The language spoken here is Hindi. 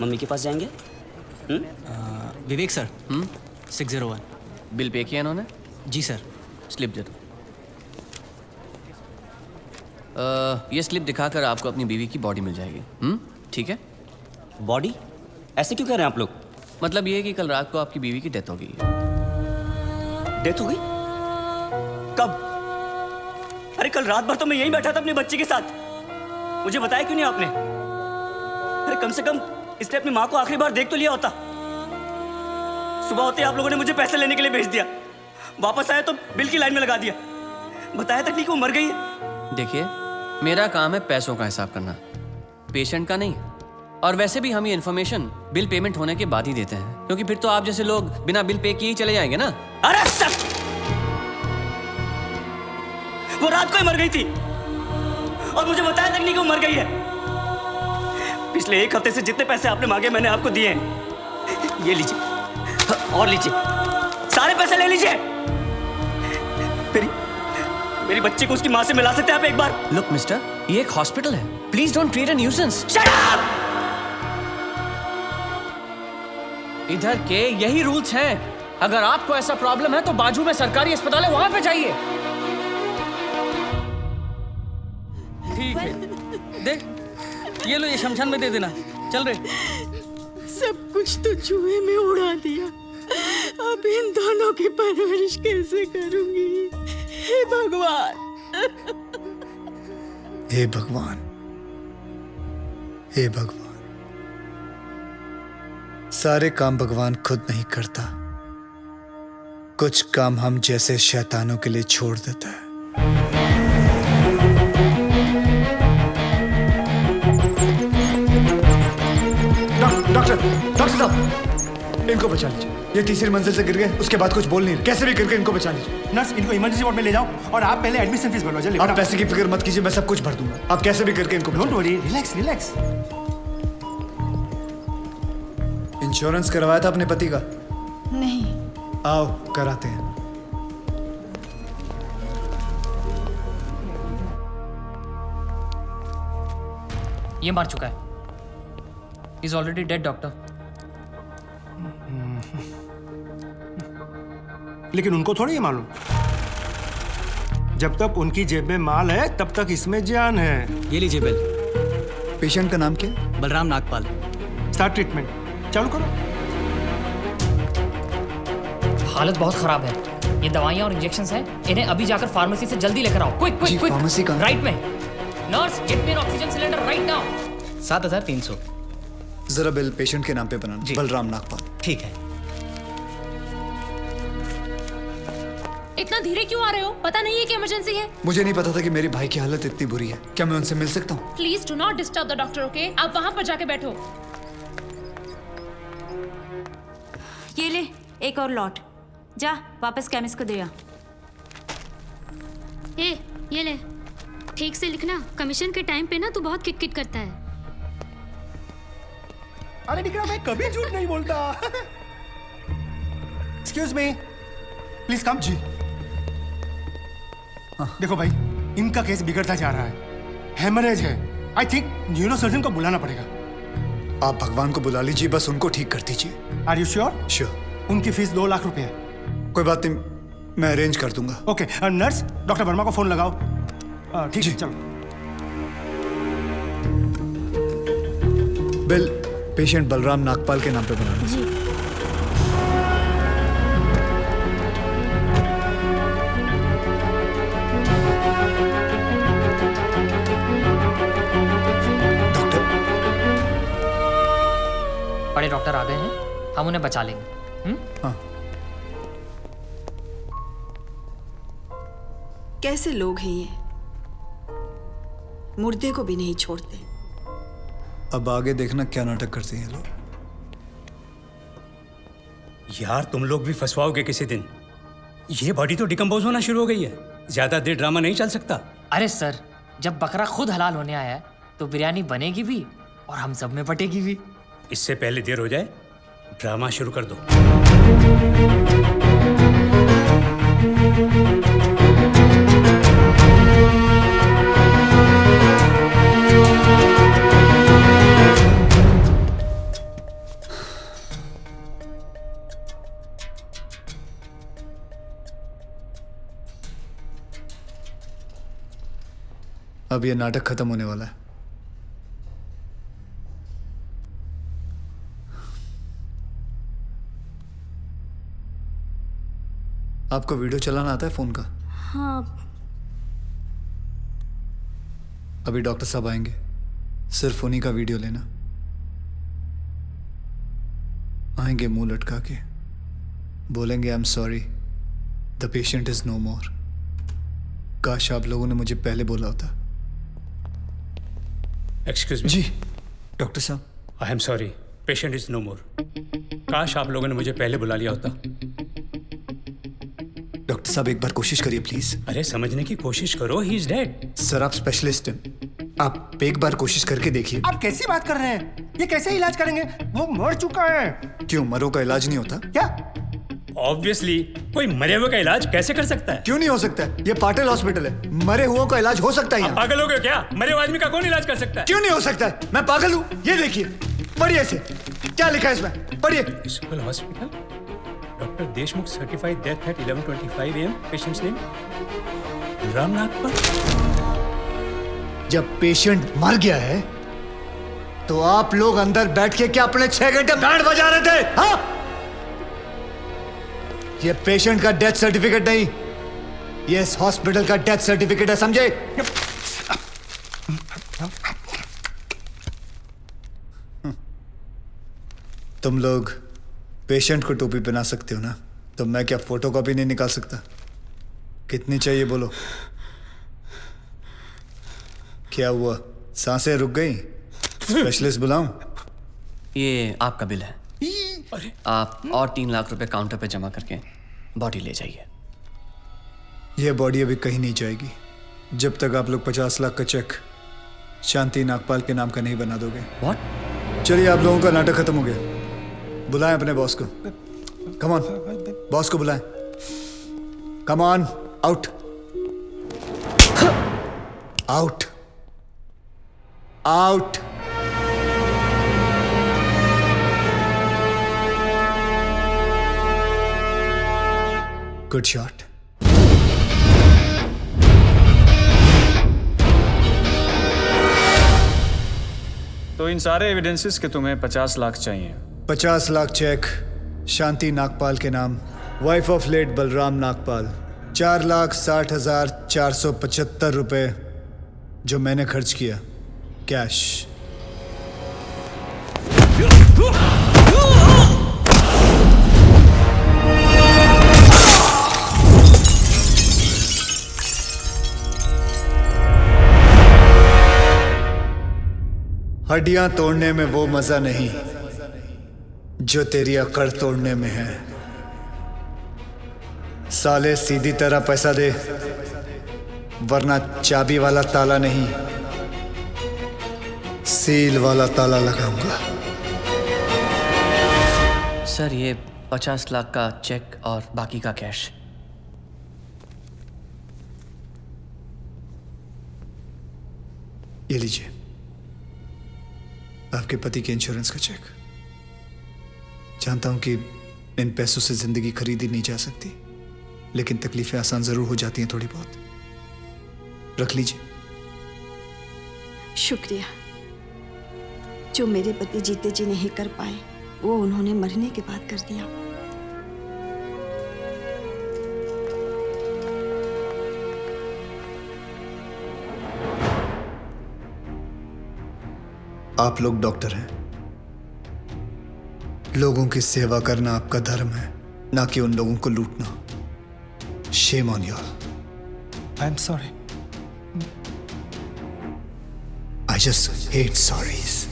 मम्मी के पास जाएंगे? विवेक सर 601। बिल पे किया इन्होंने? जी सर। स्लिप दे दो। ये स्लिप दिखाकर आपको अपनी बीवी की बॉडी मिल जाएगी। ठीक है? बॉडी? ऐसे क्यों कह रहे हैं आप लोग? मतलब ये है कि कल रात को आपकी बीवी की डेथ हो गई है। डेथ हो गई? कब? अरे कल रात भर तो मैं यहीं बैठा था अपने बच्चे के साथ। मुझे बताया क्यों नहीं आपने? अरे कम से कम इसने अपनी माँ को आखिरी बार देख तो लिया होता। सुबह होते आप लोगों ने मुझे पैसे लेने के लिए भेज दिया, वापस आया तो बिल की लाइन में लगा दिया। बताया तक नहीं कि वो मर गई है। देखिए, मेरा काम है पैसों का हिसाब करना, पेशेंट का नहीं। और वैसे भी हम ये इन्फॉर्मेशन बिल पेमेंट होने के बाद ही देते हैं, क्योंकि फिर तो आप जैसे लोग बिना बिल पे किए ही चले जाएंगे ना। अरे सर, वो रात को ही मर गई थी और मुझे बताया तक नहीं कि वो मर गई है। पिछले एक हफ्ते से जितने पैसे आपने मांगे मैंने आपको दिए हैं। ये लीजिए और लीजिए, सारे पैसे ले लीजिए। मेरी बच्ची को उसकी माँ से मिला सकते हैं आप एक बार? लुक मिस्टर, ये एक हॉस्पिटल है, please don't create a nuisance. Shut up! इधर के यही रूल्स हैं। अगर आपको ऐसा प्रॉब्लम है तो बाजू में सरकारी अस्पताल है, वहां पे जाइए। ठीक है, देख ये लो, ये शमशान में दे देना। चल रे। सब कुछ तो जुए में उड़ा दिया, अब इन दोनों की परवरिश कैसे करूंगी? हे भगवान, हे भगवान, हे भगवान। सारे काम भगवान खुद नहीं करता, कुछ काम हम जैसे शैतानों के लिए छोड़ देता है। डॉक्टर साहब, इनको बचा लीजिए। ये तीसरी मंजिल से गिर गए, उसके बाद कुछ बोल नहीं रहे। कैसे भी करके इनको बचा लीजिए। नर्स, इनको इमरजेंसी वार्ड में ले जाओ और आप पहले एडमिशन फीस भरवा। जल्दी। आप पैसे की फिक्र मत कीजिए, मैं सब कुछ भर दूंगा। आप कैसे भी करके इनको don't worry, relax relax. Insurance करवाया था अपने पति का? नहीं। आओ कराते हैं। ये मार चुका है। Is already dead doctor. लेकिन उनको थोड़ी ये मालूम, जब तक उनकी जेब में माल है तब तक इसमें जान है। ये लीजिए बिल। पेशेंट का नाम क्या है? बलराम नागपाल। स्टार्ट ट्रीटमेंट चालू करो। हालत बहुत खराब है। ये दवाइयाँ और इंजेक्शंस हैं, इन्हें अभी जाकर फार्मेसी से जल्दी लेकर आओ। क्विक जी, क्विक क्विक। फार्मेसी कहाँ? राइट में। Nurse, get me N oxygen cylinder right now. 7300। जरा बिल पेशेंट के नाम पे बनाना। जी। बलराम नागपाल। ठीक है। इतना धीरे क्यों आ रहे हो? पता नहीं है कि इमरजेंसी है। मुझे नहीं पता था कि मेरे भाई की हालत इतनी बुरी है। क्या मैं उनसे मिल सकता हूँ? Please do not disturb the doctor, okay? आप वहाँ पर जाके बैठो। ये ले एक और लॉट, जा वापस केमिस्ट को दे आ। ए, ये ले, ठीक से लिखना। कमीशन के टाइम पे ना तू बहुत किटकिट करता है। अरे विक्रम, मैं कभी झूठ नहीं बोलता। Excuse me, please come. जी। देखो भाई, इनका केस बिगड़ता जा रहा है, हेमरेज है। आई थिंक न्यूरो सर्जन को बुलाना पड़ेगा। आप भगवान को बुला लीजिए, बस उनको ठीक कर दीजिए। Are you sure? श्योर। उनकी फीस 2 लाख रुपए है। कोई बात नहीं, मैं अरेंज कर दूंगा। ओके नर्स, डॉक्टर वर्मा को फोन लगाओ। ठीक है, चलो। बिल पेशेंट बलराम नागपाल के नाम पे बनाना। जी। डॉक्टर, बड़े डॉक्टर आ गए हैं, हम उन्हें बचा लेंगे। हाँ। कैसे लोग हैं ये, मुर्दे को भी नहीं छोड़ते। अब आगे देखना क्या नाटक करते हैं लोग। यार तुम लोग भी फंसवाओगे किसी दिन। ये बॉडी तो डिकम्पोज होना शुरू हो गई है, ज्यादा देर ड्रामा नहीं चल सकता। अरे सर, जब बकरा खुद हलाल होने आया है तो बिरयानी बनेगी भी और हम सब में बटेगी भी। इससे पहले देर हो जाए, ड्रामा शुरू कर दो। अब ये नाटक खत्म होने वाला है। आपको वीडियो चलाना आता है फोन का? हाँ। अभी डॉक्टर साहब आएंगे, सिर्फ उन्हीं का वीडियो लेना। आएंगे मुंह लटका के, बोलेंगे I am sorry, the patient is no more. काश आप लोगों ने मुझे पहले बोला होता। एक्सक्यूज मी जी डॉक्टर साहब। I am sorry, patient is no more. काश आप लोगों ने मुझे पहले बुला लिया होता। डॉक्टर साहब एक बार कोशिश करिए प्लीज। अरे समझने की कोशिश करो, ही इज डेड। सर आप स्पेशलिस्ट हैं, आप एक बार कोशिश करके देखिए। आप कैसी बात कर रहे हैं? ये कैसे इलाज करेंगे? वो मर चुका है। क्यों, मरो का इलाज नहीं होता? क्या? ऑब्वियसली कोई मरे हुए का इलाज कैसे कर सकता है? क्यों नहीं हो सकता है? ये पाटिल हॉस्पिटल है, मरे हुए का इलाज हो सकता है यहाँ। पागल हो गए क्या? मरे हुए आदमी का कौन इलाज कर सकता है? क्यों नहीं हो सकता है? मैं पागल हूँ? ये देखिए, पढ़िए इसे, क्या लिखा है इसमें, पढ़िए। Civil hospital, doctor Deshmukh certified death at 11:25 AM, patient's name Ramnath पर। जब पेशेंट मर गया है तो आप लोग अंदर बैठ के क्या अपने 6 घंटे बैंड बजा रहे थे? हाँ? ये पेशेंट का डेथ सर्टिफिकेट नहीं, ये इस हॉस्पिटल का डेथ सर्टिफिकेट है, समझे? तुम लोग पेशेंट को टोपी पहना सकते हो ना, तो मैं क्या फोटोकॉपी नहीं निकाल सकता? कितनी चाहिए बोलो? क्या हुआ, सांसें रुक गई? स्पेशलिस्ट बुलाऊं? ये आपका बिल है। आप और 3 लाख रुपए काउंटर पे जमा करके बॉडी ले जाइए। ये बॉडी अभी कहीं नहीं जाएगी जब तक आप लोग 50 लाख का चेक शांति नागपाल के नाम का नहीं बना दोगे। व्हाट? चलिए, आप लोगों का नाटक खत्म हो गया। बुलाएं अपने बॉस को। कम ऑन, बॉस को बुलाएं। Come on, out out out. Good shot. तो इन सारे एविडेंसेस के तुम्हें 50 लाख चाहिए। 50 लाख चेक शांति नागपाल के नाम, wife of late Balram Nagpal. 4,60,475 रुपए जो मैंने खर्च किया, कैश। हड्डियां तोड़ने में वो मजा नहीं जो तेरी अकड़ तोड़ने में है। साले सीधी तरह पैसा दे, वरना चाबी वाला ताला नहीं, सील वाला ताला लगाऊंगा। सर ये 50 लाख का चेक और बाकी का कैश। ये लीजिए, आपके पति के इंश्योरेंस का चेक। जानता हूं कि इन पैसों से जिंदगी खरीदी नहीं जा सकती, लेकिन तकलीफें आसान जरूर हो जाती हैं थोड़ी बहुत। रख लीजिए। शुक्रिया। जो मेरे पति जीते जी नहीं कर पाए, वो उन्होंने मरने के बाद कर दिया। आप लोग डॉक्टर हैं, लोगों की सेवा करना आपका धर्म है, ना कि उन लोगों को लूटना। Shame on you all. I am sorry. I just hate sorries.